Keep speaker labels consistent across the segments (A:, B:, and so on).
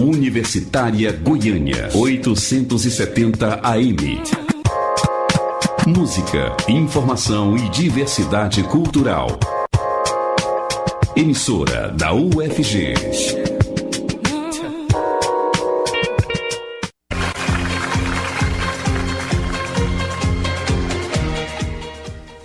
A: Universitária Goiânia, 870 AM. Música, informação e diversidade cultural. Emissora da UFG.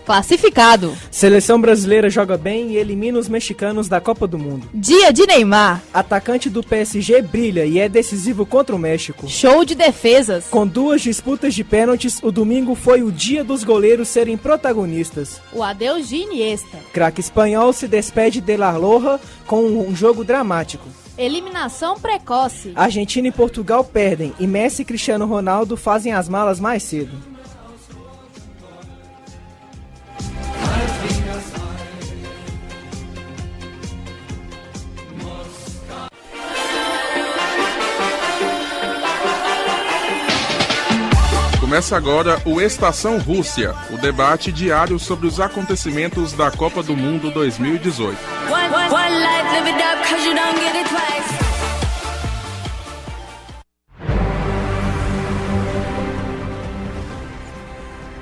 B: Classificado.
C: Seleção brasileira joga bem e elimina os mexicanos da Copa do Mundo.
B: Dia de Neymar.
C: Atacante do PSG brilha e é decisivo contra o México.
B: Show de defesas.
C: Com 2 disputas de pênaltis, o domingo foi o dia dos goleiros serem protagonistas.
B: O adeus de Iniesta.
C: Craque espanhol se despede de La Roja com um jogo dramático.
B: Eliminação precoce.
C: Argentina e Portugal perdem e Messi e Cristiano Ronaldo fazem as malas mais cedo.
D: Começa agora o Estação Rússia, o debate diário sobre os acontecimentos da Copa do Mundo 2018.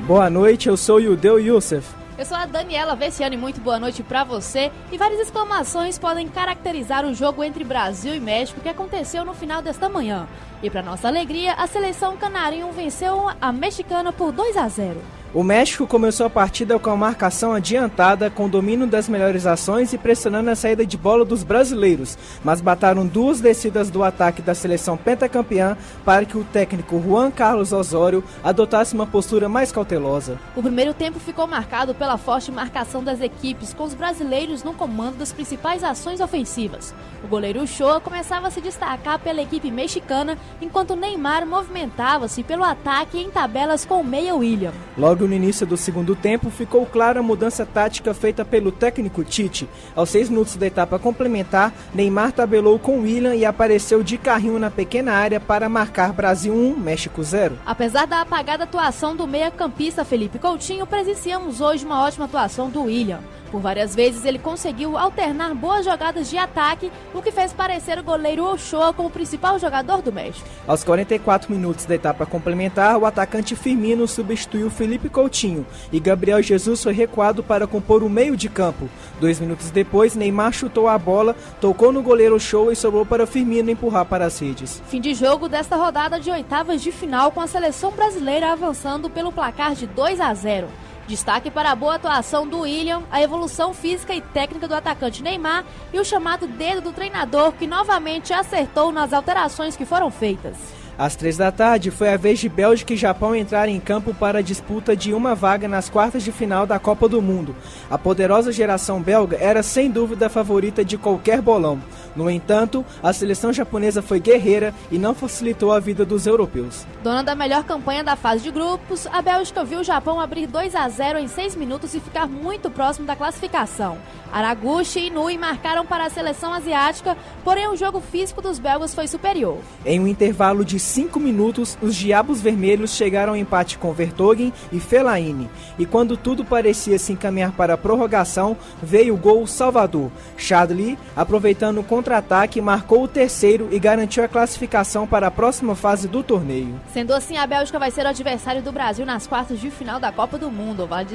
C: Boa noite, eu sou Yudeu Youssef.
B: Eu sou a Daniela Vessiani, muito boa noite pra você. E várias exclamações podem caracterizar o jogo entre Brasil e México que aconteceu no final desta manhã. E para nossa alegria, a seleção canarinho venceu a mexicana por 2-0.
C: O México começou a partida com a marcação adiantada, com domínio das melhores ações e pressionando a saída de bola dos brasileiros, mas bastaram 2 descidas do ataque da seleção pentacampeã para que o técnico Juan Carlos Osório adotasse uma postura mais cautelosa.
B: O primeiro tempo ficou marcado pela forte marcação das equipes, com os brasileiros no comando das principais ações ofensivas. O goleiro Ochoa começava a se destacar pela equipe mexicana, enquanto Neymar movimentava-se pelo ataque em tabelas com o meia William.
C: Logo no início do segundo tempo, ficou clara a mudança tática feita pelo técnico Tite. Aos 6 minutos da etapa complementar, Neymar tabelou com William e apareceu de carrinho na pequena área para marcar Brasil 1, México 0.
B: Apesar da apagada atuação do meia-campista Felipe Coutinho, presenciamos hoje uma ótima atuação do William. Por várias vezes ele conseguiu alternar boas jogadas de ataque, o que fez parecer o goleiro Ochoa como o principal jogador do México.
C: Aos 44 minutos da etapa complementar, o atacante Firmino substituiu Felipe Coutinho e Gabriel Jesus foi recuado para compor o meio de campo. 2 minutos depois, Neymar chutou a bola, tocou no goleiro Ochoa e sobrou para Firmino empurrar para as redes.
B: Fim de jogo desta rodada de oitavas de final, com a seleção brasileira avançando pelo placar de 2-0. Destaque para a boa atuação do William, a evolução física e técnica do atacante Neymar e o chamado dedo do treinador, que novamente acertou nas alterações que foram feitas.
C: Às 3 da tarde, foi a vez de Bélgica e Japão entrarem em campo para a disputa de uma vaga nas quartas de final da Copa do Mundo. A poderosa geração belga era sem dúvida a favorita de qualquer bolão. No entanto, a seleção japonesa foi guerreira e não facilitou a vida dos europeus.
B: Dona da melhor campanha da fase de grupos, a Bélgica viu o Japão abrir 2-0 em 6 minutos e ficar muito próximo da classificação. Araguchi e Nui marcaram para a seleção asiática, porém o jogo físico dos belgas foi superior.
C: Em um intervalo de 5 minutos, os Diabos Vermelhos chegaram ao empate com Vertonghen e Fellaini. E quando tudo parecia se encaminhar para a prorrogação, veio o gol Salvador. Chadli, aproveitando o contra-ataque, marcou o terceiro e garantiu a classificação para a próxima fase do torneio.
B: Sendo assim, a Bélgica vai ser o adversário do Brasil nas quartas de final da Copa do Mundo. Vale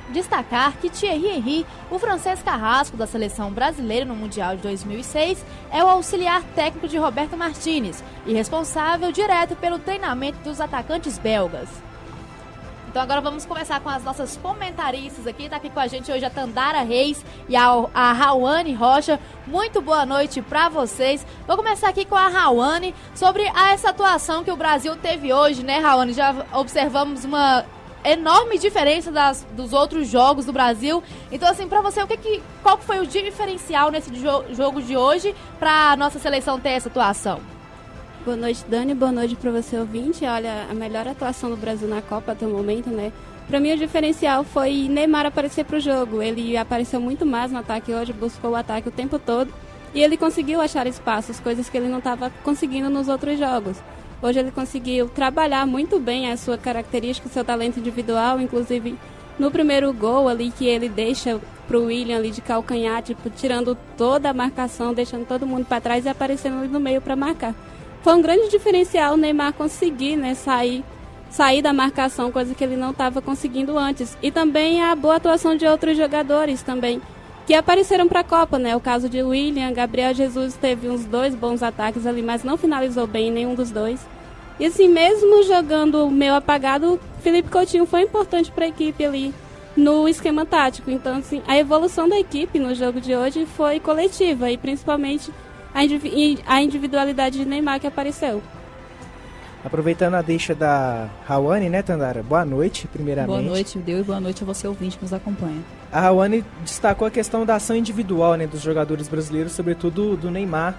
B: destacar que Thierry Henry, o francês carrasco da seleção brasileira no Mundial de 2006, é o auxiliar técnico de Roberto Martínez e responsável direto pelo treinamento dos atacantes belgas. Então agora vamos começar com as nossas comentaristas aqui. Tá aqui com a gente hoje a Tandara Reis e a Rawane Rocha. Muito boa noite para vocês. Vou começar aqui com a Rawane sobre essa atuação que o Brasil teve hoje, né, Rawane? Já observamos uma enorme diferença dos outros jogos do Brasil. Então, assim, pra você, qual foi o diferencial nesse jogo de hoje pra nossa seleção ter essa atuação?
E: Boa noite, Dani. Boa noite para você, ouvinte. Olha, a melhor atuação do Brasil na Copa até o momento, né? Para mim, o diferencial foi Neymar aparecer para o jogo. Ele apareceu muito mais no ataque hoje, buscou o ataque o tempo todo. E ele conseguiu achar espaços, coisas que ele não estava conseguindo nos outros jogos. Hoje ele conseguiu trabalhar muito bem a sua característica, o seu talento individual, inclusive No primeiro gol ali, que ele deixa pro William ali de calcanhar, tipo, tirando toda a marcação, deixando todo mundo para trás e aparecendo ali no meio para marcar. Foi um grande diferencial o Neymar conseguir, né, sair da marcação, coisa que ele não estava conseguindo antes. E também a boa atuação de outros jogadores também, que apareceram para a Copa, né? O caso de William, Gabriel Jesus teve uns 2 bons ataques ali, mas não finalizou bem nenhum dos dois. E assim, mesmo jogando meio apagado, Felipe Coutinho foi importante para a equipe ali no esquema tático. Então, assim, a evolução da equipe no jogo de hoje foi coletiva e principalmente a individualidade de Neymar que apareceu.
C: Aproveitando a deixa da Rawane, né, Tandara? Boa noite, primeiramente.
F: Boa noite, Deu, e boa noite a você, ouvinte, que nos acompanha.
C: A Rawane destacou a questão da ação individual, né, dos jogadores brasileiros, sobretudo do Neymar,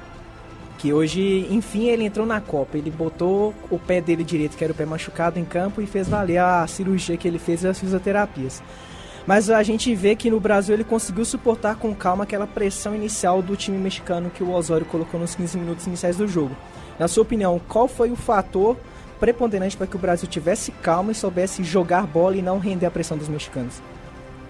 C: que hoje, enfim, ele entrou na Copa. Ele botou o pé dele direito, que era o pé machucado, em campo e fez valer a cirurgia que ele fez e as fisioterapias. Mas a gente vê que no Brasil ele conseguiu suportar com calma aquela pressão inicial do time mexicano que o Osório colocou nos 15 minutos iniciais do jogo. Na sua opinião, qual foi o fator preponderante para que o Brasil tivesse calma e soubesse jogar bola e não render a pressão dos mexicanos?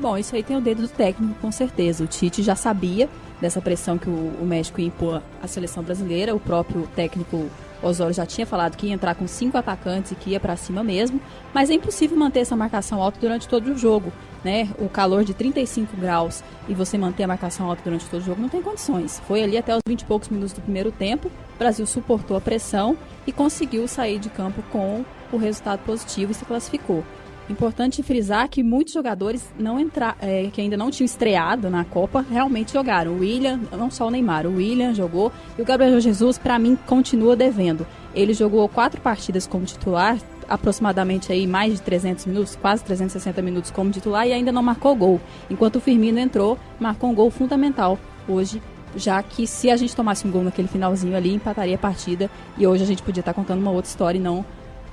F: Bom, isso aí tem o dedo do técnico, com certeza. O Tite já sabia dessa pressão que o México ia impor à seleção brasileira. O próprio técnico Osório já tinha falado que ia entrar com 5 atacantes e que ia para cima mesmo. Mas é impossível manter essa marcação alta durante todo o jogo, né? O calor de 35 graus e você manter a marcação alta durante todo o jogo não tem condições. Foi ali até os 20 e poucos minutos do primeiro tempo. O Brasil suportou a pressão e conseguiu sair de campo com o resultado positivo e se classificou. Importante frisar que muitos jogadores que ainda não tinham estreado na Copa realmente jogaram. O William, não só o Neymar, o William jogou e o Gabriel Jesus, para mim, continua devendo. Ele jogou 4 partidas como titular, aproximadamente aí mais de 300 minutos, quase 360 minutos como titular e ainda não marcou gol. Enquanto o Firmino entrou, marcou um gol fundamental hoje, já que se a gente tomasse um gol naquele finalzinho ali, empataria a partida e hoje a gente podia estar contando uma outra história e não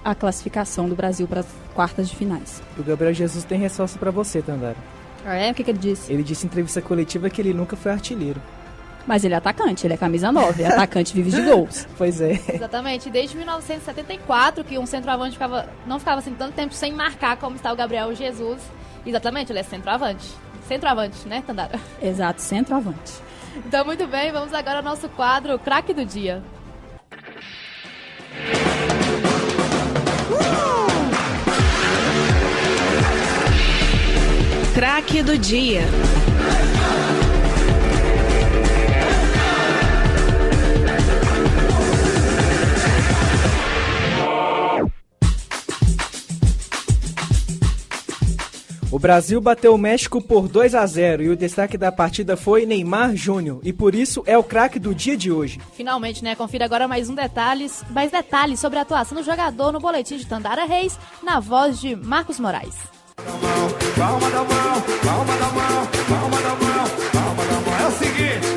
F: a classificação do Brasil para as quartas de finais.
C: O Gabriel Jesus tem resposta para você, Tandara.
F: Ah, é? O que ele disse?
C: Ele disse em entrevista coletiva que ele nunca foi artilheiro.
F: Mas ele é atacante, ele é camisa 9, atacante vive de gols.
C: Pois é.
B: Exatamente, desde 1974 que um centroavante não ficava assim tanto tempo sem marcar como está o Gabriel Jesus. Exatamente, ele é centroavante. Centroavante, né, Tandara?
F: Exato, centroavante.
B: Então, muito bem, vamos agora ao nosso quadro Craque do Dia.
G: Craque do Dia.
C: O Brasil bateu o México por 2-0 e o destaque da partida foi Neymar Júnior e por isso é o craque do dia de hoje.
B: Finalmente, né? Confira agora mais detalhes sobre a atuação do jogador no boletim de Tandara Reis, na voz de Marcos Moraes.
H: Palma da mão, palma da mão, palma da mão, palma da mão. É o seguinte,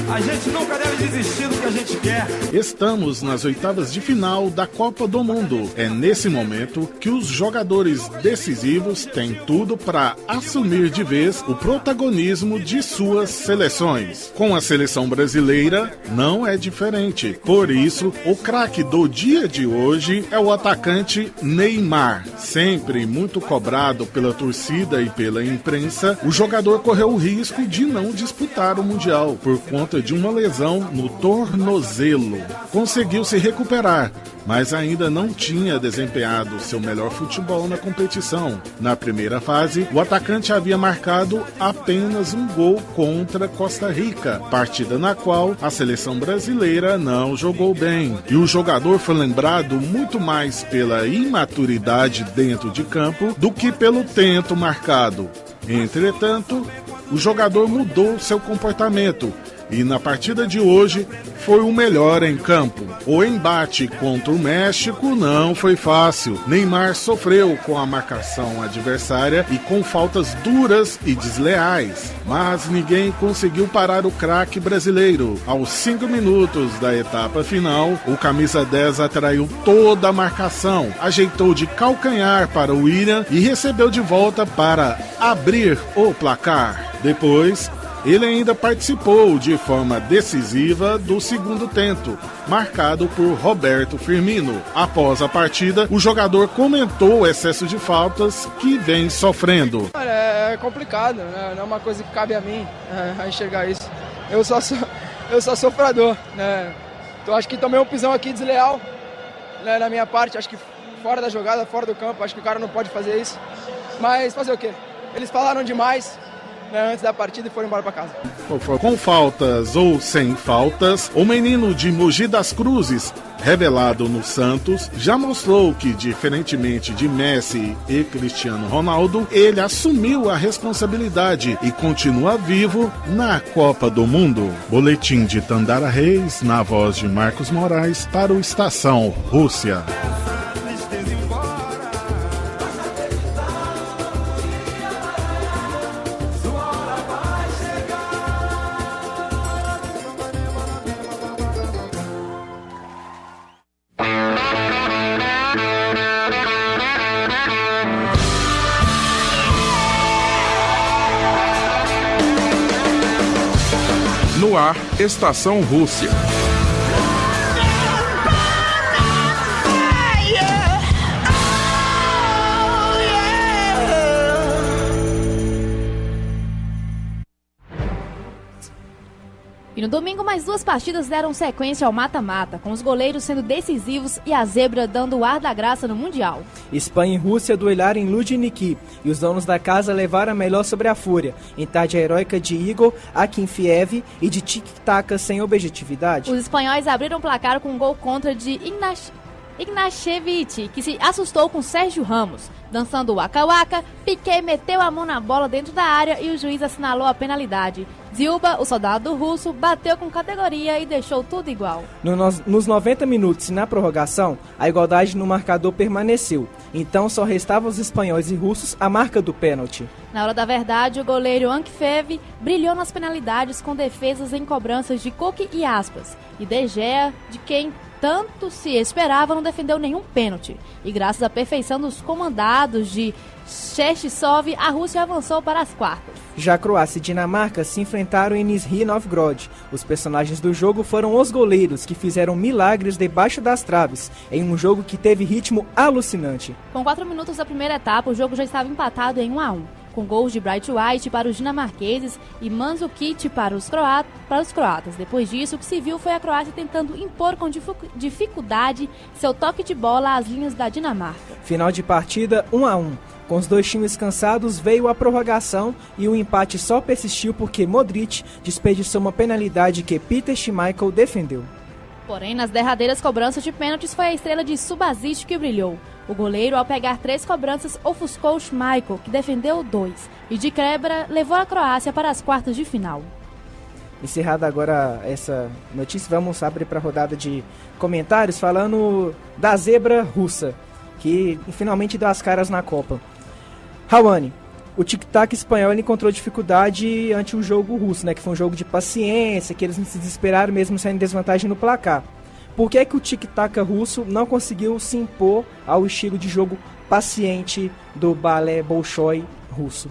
H: a gente nunca deve desistir do que a gente quer.
I: Estamos nas oitavas de final da Copa do Mundo. É nesse momento que os jogadores decisivos têm tudo para assumir de vez o protagonismo de suas seleções. Com a seleção brasileira, não é diferente. Por isso, o craque do dia de hoje é o atacante Neymar. Sempre muito cobrado pela torcida e pela imprensa, o jogador correu o risco de não disputar o Mundial por conta de uma lesão no tornozelo. Conseguiu se recuperar, mas ainda não tinha desempenhado seu melhor futebol na competição. Na primeira fase, o atacante havia marcado apenas um gol contra Costa Rica, partida na qual a seleção brasileira não jogou bem. E o jogador foi lembrado muito mais pela imaturidade dentro de campo do que pelo tento marcado. Entretanto, o jogador mudou seu comportamento e na partida de hoje foi o melhor em campo. O embate contra o México não foi fácil. Neymar sofreu com a marcação adversária e com faltas duras e desleais. Mas ninguém conseguiu parar o craque brasileiro. Aos 5 minutos da etapa final, o camisa 10 atraiu toda a marcação, ajeitou de calcanhar para o William e recebeu de volta para abrir o placar. Depois, Ele ainda participou de forma decisiva do segundo tento, marcado por Roberto Firmino. Após a partida, o jogador comentou o excesso de faltas que vem sofrendo.
G: É complicado, né? Não é uma coisa que cabe a mim a enxergar isso. Eu só sou sofredor, né? Então acho que tomei um pisão aqui desleal, né, na minha parte, acho que fora da jogada, fora do campo, acho que o cara não pode fazer isso. Mas fazer o quê? Eles falaram demais, né, antes da partida e foram embora para casa.
I: Com faltas ou sem faltas, o menino de Mogi das Cruzes, revelado no Santos, já mostrou que, diferentemente de Messi e Cristiano Ronaldo, ele assumiu a responsabilidade e continua vivo na Copa do Mundo. Boletim de Tandara Reis, na voz de Marcos Moraes, para o Estação Rússia.
D: No ar, Estação Rússia.
B: E no domingo, mais 2 partidas deram sequência ao mata-mata, com os goleiros sendo decisivos e a zebra dando o ar da graça no Mundial.
C: Espanha e Rússia duelaram em Luzhniki e os donos da casa levaram a melhor sobre a Fúria, em tarde heróica de Igor Akinfiev e de tic-tac sem objetividade.
B: Os espanhóis abriram o placar com um gol contra de Ignashevich, que se assustou com Sérgio Ramos. Dançando o Waka Waka, Piquet meteu a mão na bola dentro da área e o juiz assinalou a penalidade. Zilba, o soldado russo, bateu com categoria e deixou tudo igual.
C: Nos 90 minutos e na prorrogação, a igualdade no marcador permaneceu. Então só restava aos espanhóis e russos a marca do pênalti.
B: Na hora da verdade, o goleiro Ankfev brilhou nas penalidades com defesas em cobranças de Coque e Aspas. E De Gea, de quem tanto se esperava, não defendeu nenhum pênalti. E graças à perfeição dos comandados de Cherchesov, a Rússia avançou para as quartas.
C: Já Croácia e Dinamarca se enfrentaram em Nizhny Novgorod. Os personagens do jogo foram os goleiros, que fizeram milagres debaixo das traves, em um jogo que teve ritmo alucinante.
B: Com 4 minutos da primeira etapa, o jogo já estava empatado em 1-1. Com gols de Bright White para os dinamarqueses e Mandzukic para os croatas. Depois disso, o que se viu foi a Croácia tentando impor com dificuldade seu toque de bola às linhas da Dinamarca.
C: Final de partida 1-1. Com os dois times cansados, veio a prorrogação e o empate só persistiu porque Modric desperdiçou uma penalidade que Peter Schmeichel defendeu.
B: Porém, nas derradeiras cobranças de pênaltis, foi a estrela de Subasic que brilhou. O goleiro, ao pegar 3 cobranças, ofuscou Schmeichel, que defendeu 2, e de quebra levou a Croácia para as quartas de final.
C: Encerrada agora essa notícia, vamos abrir para a rodada de comentários falando da zebra russa, que finalmente deu as caras na Copa. Rawane, o tic-tac espanhol ele encontrou dificuldade ante o jogo russo, né, que foi um jogo de paciência, que eles não se desesperaram mesmo saindo em desvantagem no placar. Por que o tic-tac russo não conseguiu se impor ao estilo de jogo paciente do balé Bolshoi russo?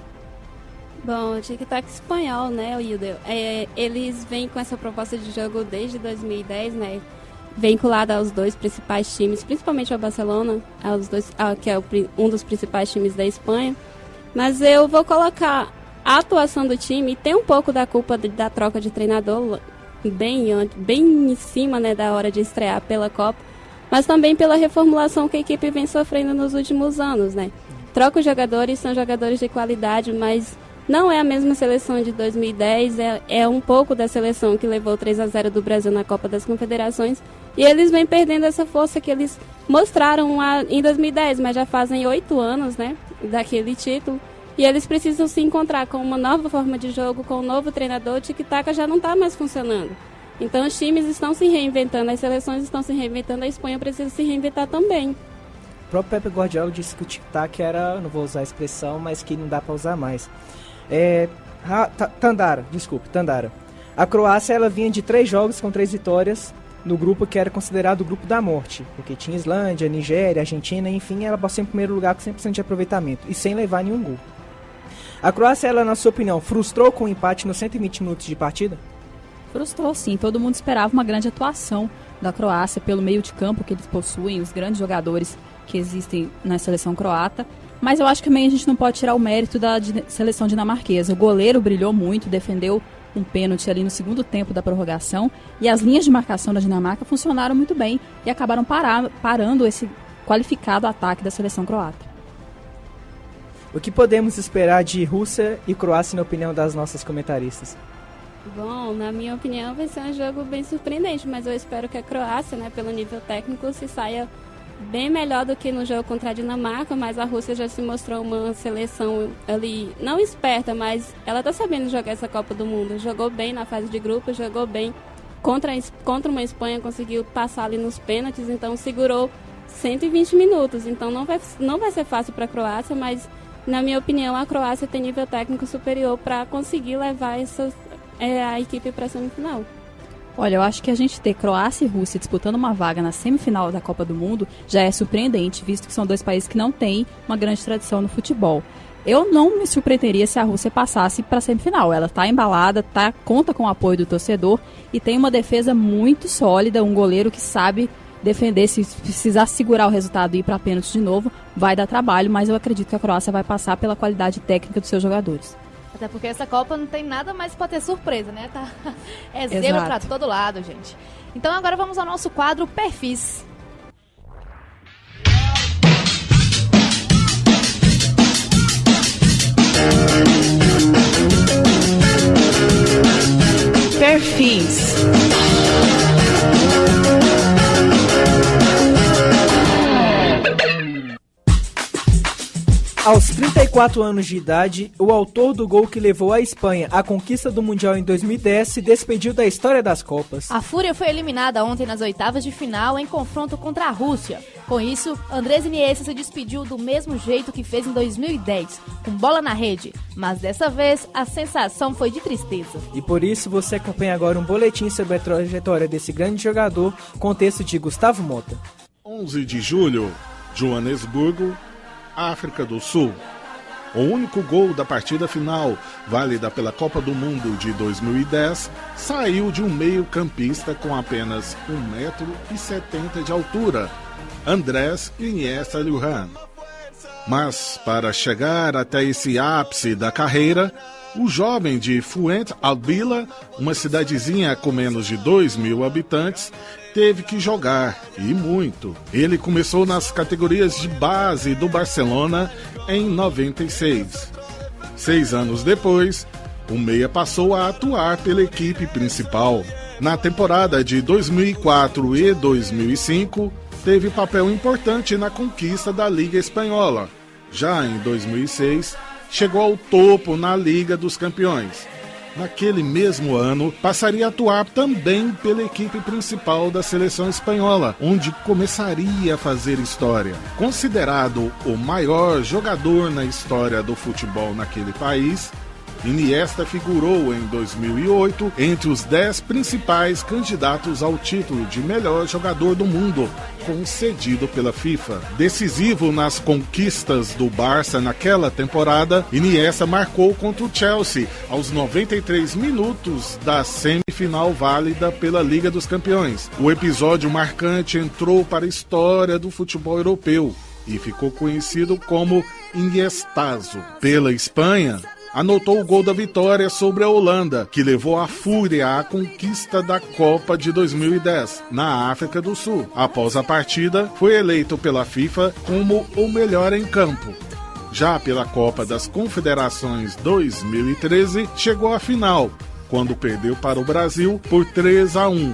E: Bom, o tic-tac espanhol, né, Wilder, eles vêm com essa proposta de jogo desde 2010, né, vinculada aos 2 principais times, principalmente ao Barcelona, que é um dos principais times da Espanha. Mas eu vou colocar a atuação do time, tem um pouco da culpa da troca de treinador, bem em cima, né, da hora de estrear pela Copa, mas também pela reformulação que a equipe vem sofrendo nos últimos anos, né. Troca os jogadores, são jogadores de qualidade, mas não é a mesma seleção de 2010, é um pouco da seleção que levou 3-0 do Brasil na Copa das Confederações, e eles vêm perdendo essa força que eles mostraram em 2010, mas já fazem 8 anos, né, daquele título. E eles precisam se encontrar com uma nova forma de jogo, com um novo treinador. O tic-tac já não está mais funcionando. Então os times estão se reinventando, as seleções estão se reinventando, a Espanha precisa se reinventar também.
C: O próprio Pep Guardiola disse que o tic-tac era, não vou usar a expressão, mas que não dá para usar mais. Tandara. A Croácia ela vinha de 3 jogos com 3 vitórias no grupo que era considerado o grupo da morte, porque tinha Islândia, Nigéria, Argentina, enfim, ela passou em primeiro lugar com 100% de aproveitamento e sem levar nenhum gol. A Croácia, ela, na sua opinião, frustrou com o empate nos 120 minutos de partida?
F: Frustrou sim, todo mundo esperava uma grande atuação da Croácia pelo meio de campo que eles possuem, os grandes jogadores que existem na seleção croata, mas eu acho que também a gente não pode tirar o mérito da seleção dinamarquesa. O goleiro brilhou muito, defendeu um pênalti ali no segundo tempo da prorrogação e as linhas de marcação da Dinamarca funcionaram muito bem e acabaram parando esse qualificado ataque da seleção croata.
C: O que podemos esperar de Rússia e Croácia, na opinião das nossas comentaristas?
E: Bom, na minha opinião vai ser um jogo bem surpreendente, mas eu espero que a Croácia, né, pelo nível técnico, se saia bem melhor do que no jogo contra a Dinamarca, mas a Rússia já se mostrou uma seleção ali, não esperta, mas ela está sabendo jogar essa Copa do Mundo. Jogou bem na fase de grupo, jogou bem contra uma Espanha, conseguiu passar ali nos pênaltis, então segurou 120 minutos. Então não vai ser fácil para a Croácia, mas na minha opinião a Croácia tem nível técnico superior para conseguir levar a equipe para a semifinal.
F: Olha, eu acho que a gente ter Croácia e Rússia disputando uma vaga na semifinal da Copa do Mundo já é surpreendente, visto que são dois países que não têm uma grande tradição no futebol. Eu não me surpreenderia se a Rússia passasse para a semifinal. Ela está embalada, conta com o apoio do torcedor e tem uma defesa muito sólida, um goleiro que sabe defender. Se precisar segurar o resultado e ir para pênalti de novo, vai dar trabalho, mas eu acredito que a Croácia vai passar pela qualidade técnica dos seus jogadores.
B: Até porque essa Copa não tem nada mais pra ter surpresa, né? É zebra pra todo lado, gente. Então agora vamos ao nosso quadro Perfis.
J: Perfis.
C: Aos 34 anos de idade, o autor do gol que levou a Espanha à conquista do Mundial em 2010 se despediu da história das Copas.
B: A Fúria foi eliminada ontem nas oitavas de final em confronto contra a Rússia. Com isso, Andrés Iniesta se despediu do mesmo jeito que fez em 2010, com bola na rede. Mas dessa vez, a sensação foi de tristeza.
C: E por isso você acompanha agora um boletim sobre a trajetória desse grande jogador, com texto de Gustavo Mota.
I: 11 de julho, Joanesburgo, África do Sul. O único gol da partida final, válida pela Copa do Mundo de 2010, saiu de um meio-campista com apenas 1,70 m de altura, Andrés Iniesta Lujan. Mas, para chegar até esse ápice da carreira, o jovem de Fuentealbilla, uma cidadezinha com menos de 2.000 habitantes, teve que jogar, e muito. Ele começou nas categorias de base do Barcelona em 96. 6 anos depois, o meia passou a atuar pela equipe principal. Na temporada de 2004 e 2005, teve papel importante na conquista da Liga Espanhola. Já em 2006, chegou ao topo na Liga dos Campeões. Naquele mesmo ano, passaria a atuar também pela equipe principal da seleção espanhola, onde começaria a fazer história. Considerado o maior jogador na história do futebol naquele país, Iniesta figurou em 2008 entre os 10 principais candidatos ao título de melhor jogador do mundo, concedido pela FIFA. Decisivo nas conquistas do Barça naquela temporada, Iniesta marcou contra o Chelsea aos 93 minutos da semifinal válida pela Liga dos Campeões. O episódio marcante entrou para a história do futebol europeu e ficou conhecido como Iniestazo. Pela Espanha, anotou o gol da vitória sobre a Holanda, que levou a Fúria à conquista da Copa de 2010, na África do Sul. Após a partida, foi eleito pela FIFA como o melhor em campo. Já pela Copa das Confederações 2013, chegou à final, quando perdeu para o Brasil por 3-1.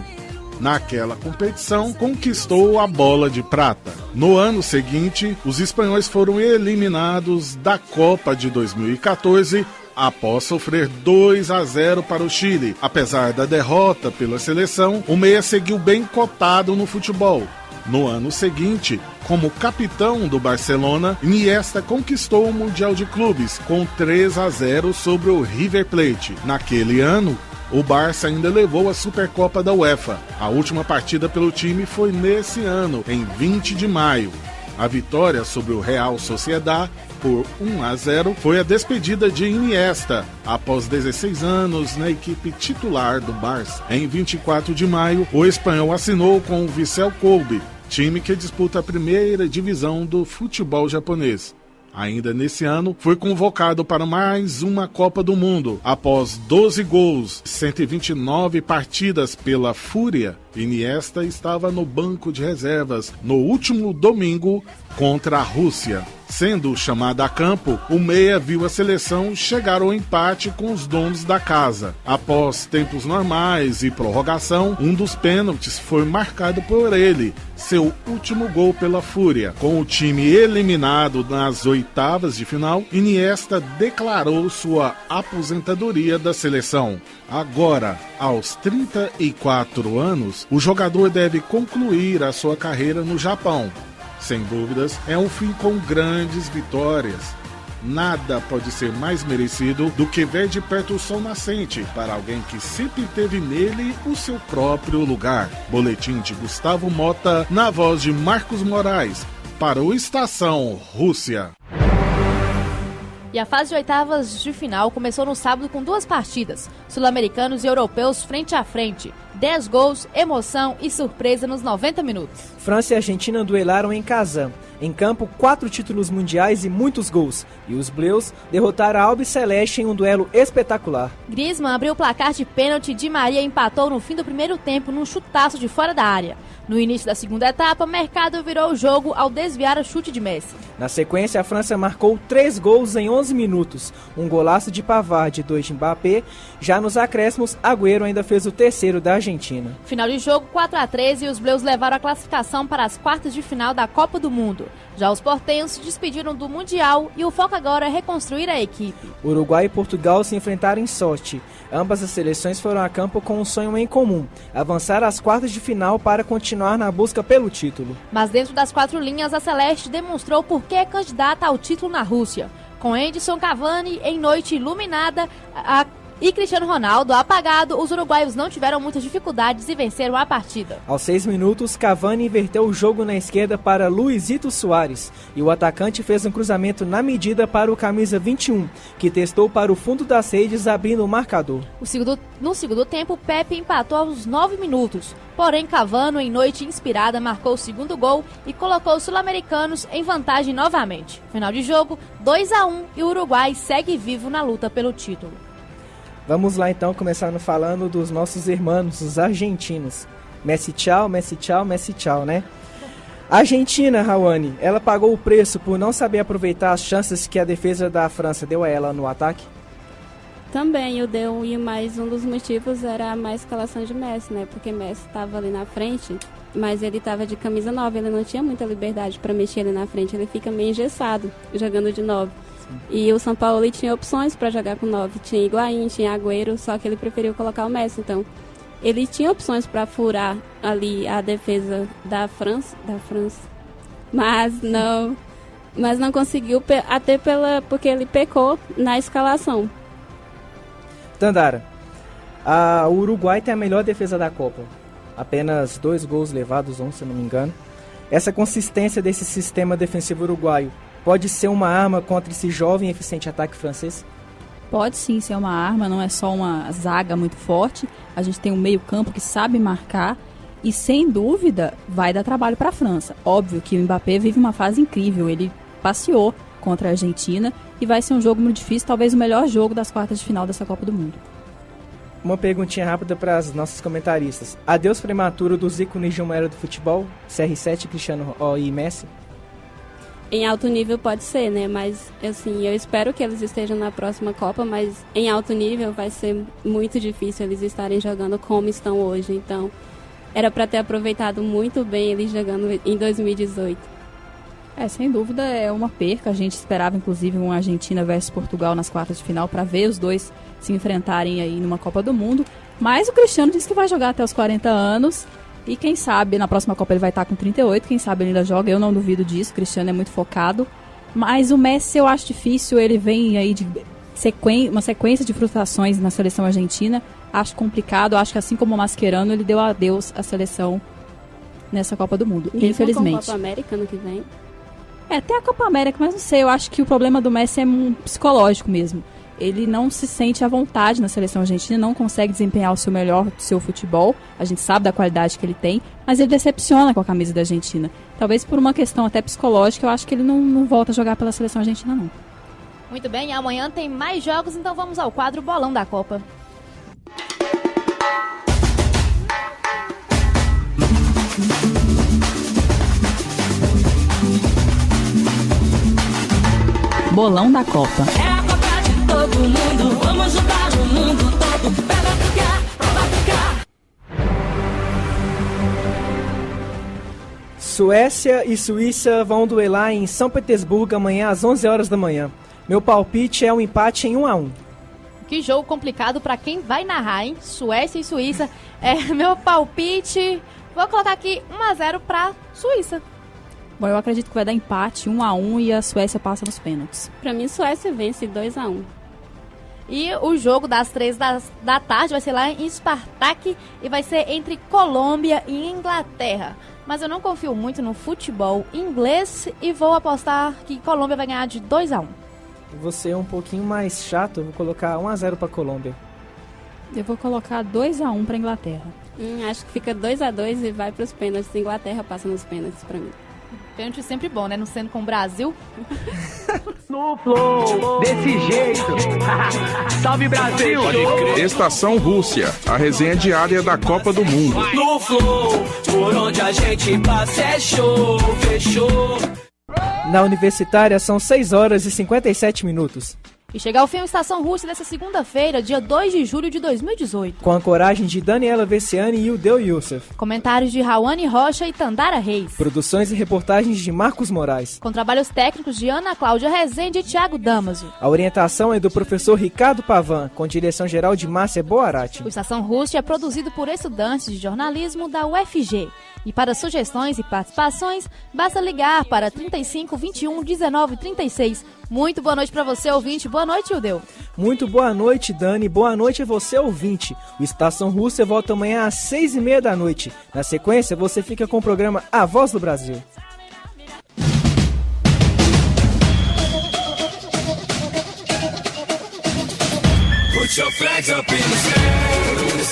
I: Naquela competição, conquistou a bola de prata. No ano seguinte, os espanhóis foram eliminados da Copa de 2014 após sofrer 2-0 para o Chile. Apesar da derrota pela seleção, o meia seguiu bem cotado no futebol. No ano seguinte, como capitão do Barcelona, Iniesta conquistou o Mundial de Clubes com 3-0 sobre o River Plate. Naquele ano, o Barça ainda levou a Supercopa da UEFA. A última partida pelo time foi nesse ano, em 20 de maio. A vitória sobre o Real Sociedad por 1-0 foi a despedida de Iniesta, após 16 anos na equipe titular do Barça. Em 24 de maio, o espanhol assinou com o Vissel Kobe, time que disputa a primeira divisão do futebol japonês. Ainda nesse ano, foi convocado para mais uma Copa do Mundo. Após 12 gols, 129 partidas pela Fúria, Iniesta estava no banco de reservas no último domingo contra a Rússia. Sendo chamado a campo, o meia viu a seleção chegar ao empate com os donos da casa. Após tempos normais e prorrogação, um dos pênaltis foi marcado por ele, seu último gol pela Fúria. Com o time eliminado nas oitavas de final, Iniesta declarou sua aposentadoria da seleção. Agora, aos 34 anos, o jogador deve concluir a sua carreira no Japão. Sem dúvidas, é um fim com grandes vitórias. Nada pode ser mais merecido do que ver de perto o sol nascente para alguém que sempre teve nele o seu próprio lugar. Boletim de Gustavo Mota, na voz de Marcos Moraes, para o Estação Rússia.
B: E a fase de oitavas de final começou no sábado com 2 partidas, sul-americanos e europeus frente a frente. 10 gols, emoção e surpresa nos 90 minutos.
C: França e Argentina duelaram em Kazan. Em campo, 4 títulos mundiais e muitos gols. E os Bleus derrotaram a Albiceleste em um duelo espetacular.
B: Griezmann abriu o placar de pênalti e Di Maria empatou no fim do primeiro tempo num chutaço de fora da área. No início da segunda etapa, Mercado virou o jogo ao desviar o chute de Messi.
C: Na sequência, a França marcou 3 gols em 11 minutos. Um golaço de Pavard e 2 de Mbappé. Já nos acréscimos, Agüero ainda fez o terceiro da Argentina.
B: Final de jogo 4-3 e os Bleus levaram a classificação para as quartas de final da Copa do Mundo. Já os portenhos se despediram do Mundial e o foco agora é reconstruir a equipe.
C: Uruguai e Portugal se enfrentaram em Sochi. Ambas as seleções foram a campo com um sonho em comum: avançar às quartas de final para continuar na busca pelo título.
B: Mas dentro das 4 linhas, a Celeste demonstrou por que é candidata ao título na Rússia. Com Edson Cavani em noite iluminada e Cristiano Ronaldo apagado, os uruguaios não tiveram muitas dificuldades e venceram a partida.
C: Aos 6 minutos, Cavani inverteu o jogo na esquerda para Luizito Soares e o atacante fez um cruzamento na medida para o camisa 21, que testou para o fundo das redes, abrindo o marcador.
B: No segundo tempo, Pepe empatou aos 9 minutos, porém Cavani, em noite inspirada, marcou o segundo gol e colocou os sul-americanos em vantagem novamente. Final de jogo, 2-1 e o Uruguai segue vivo na luta pelo título.
C: Vamos lá então, começando falando dos nossos irmãos, os argentinos. Messi tchau, Messi tchau, Messi tchau, né? A Argentina, Rawane, ela pagou o preço por não saber aproveitar as chances que a defesa da França deu a ela no ataque?
E: Também o deu, e mais um dos motivos era a má escalação de Messi, né? Porque Messi estava ali na frente, mas ele estava de camisa 9, ele não tinha muita liberdade para mexer ali na frente, ele fica meio engessado jogando de 9. E o São Paulo tinha opções para jogar com 9, tinha Higuaín, tinha Agüero, só que ele preferiu colocar o Messi. Então, ele tinha opções para furar ali a defesa da França, mas não conseguiu, até porque ele pecou na escalação.
C: Tandara, o Uruguai tem a melhor defesa da Copa, apenas 2 gols levados, se eu não me engano. Essa consistência desse sistema defensivo uruguaio pode ser uma arma contra esse jovem e eficiente ataque francês?
F: Pode sim ser uma arma, não é só uma zaga muito forte. A gente tem um meio-campo que sabe marcar e, sem dúvida, vai dar trabalho para a França. Óbvio que o Mbappé vive uma fase incrível, ele passeou contra a Argentina e vai ser um jogo muito difícil, talvez o melhor jogo das quartas de final dessa Copa do Mundo.
C: Uma perguntinha rápida para as nossas comentaristas. Adeus prematuro dos ícones de uma era do futebol, CR7, Cristiano e Messi?
E: Em alto nível pode ser, né? Mas, assim, eu espero que eles estejam na próxima Copa, mas em alto nível vai ser muito difícil eles estarem jogando como estão hoje. Então, era para ter aproveitado muito bem eles jogando em 2018.
F: Sem dúvida é uma perca. A gente esperava, inclusive, uma Argentina versus Portugal nas quartas de final para ver os dois se enfrentarem aí numa Copa do Mundo. Mas o Cristiano disse que vai jogar até os 40 anos. E quem sabe, na próxima Copa ele vai estar com 38, quem sabe ele ainda joga, eu não duvido disso, o Cristiano é muito focado. Mas o Messi eu acho difícil, ele vem aí de uma sequência de frustrações na seleção argentina, acho complicado, acho que assim como o Mascherano, ele deu adeus à seleção nessa Copa do Mundo,
E: mesmo
F: infelizmente.
E: Com a Copa América ano que vem?
F: Até a Copa América, mas não sei, eu acho que o problema do Messi é psicológico mesmo. Ele não se sente à vontade na seleção argentina, não consegue desempenhar o seu melhor do seu futebol. A gente sabe da qualidade que ele tem, mas ele decepciona com a camisa da Argentina. Talvez por uma questão até psicológica, eu acho que ele não volta a jogar pela seleção argentina, não.
B: Muito bem, amanhã tem mais jogos, então vamos ao quadro Bolão da Copa.
F: Bolão da Copa.
K: É a Copa de todo mundo, vamos juntar o mundo todo, pra ficar.
C: Suécia e Suíça vão duelar em São Petersburgo amanhã às 11 horas da manhã. Meu palpite é um empate em 1-1.
B: Que jogo complicado para quem vai narrar, hein? Suécia e Suíça. Meu palpite, vou colocar aqui 1-0 para Suíça.
F: Bom, eu acredito que vai dar empate, 1-1, e a Suécia passa nos pênaltis.
E: Pra mim, Suécia vence 2-1.
B: E o jogo das 3 da tarde vai ser lá em Spartak e vai ser entre Colômbia e Inglaterra. Mas eu não confio muito no futebol inglês e vou apostar que Colômbia vai ganhar de 2-1.
C: Você é um pouquinho mais chato, eu vou colocar 1-0 para Colômbia.
F: Eu vou colocar 2-1 para Inglaterra.
E: Acho que fica 2-2 e vai pros pênaltis. Inglaterra passa nos pênaltis pra mim.
B: Pênalti sempre bom, né? Não sendo com o Brasil.
L: No flow, desse jeito. Salve Brasil!
D: Estação Rússia, a resenha diária da Copa do Mundo.
K: No flow, por onde a gente passa é show, fechou.
C: Na Universitária são 6 horas e 57 minutos.
B: E chega ao fim a Estação Rússia dessa segunda-feira, dia 2 de julho de 2018.
C: Com a coragem de Daniela Vessiani e Ildeu Youssef.
B: Comentários de Rawane Rocha e Tandara Reis.
C: Produções e reportagens de Marcos Moraes.
B: Com trabalhos técnicos de Ana Cláudia Rezende e Thiago Damaso.
C: A orientação é do professor Ricardo Pavan, com direção geral de Márcia Boarati.
B: O Estação Rússia é produzido por estudantes de jornalismo da UFG. E para sugestões e participações, basta ligar para 35 21 19 36. Muito boa noite para você, ouvinte. Boa noite, Ildeu.
C: Muito boa noite, Dani. Boa noite a você, ouvinte. O Estação Rússia volta amanhã às 6h30 da noite. Na sequência, você fica com o programa A Voz do Brasil.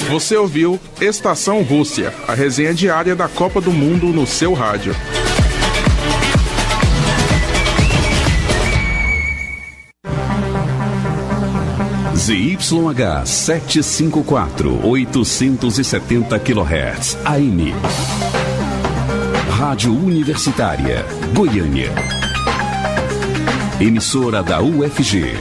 D: Você ouviu Estação Rússia, a resenha diária da Copa do Mundo no seu rádio.
A: ZYH 754, 870 kHz, AM. Rádio Universitária, Goiânia. Emissora da UFG.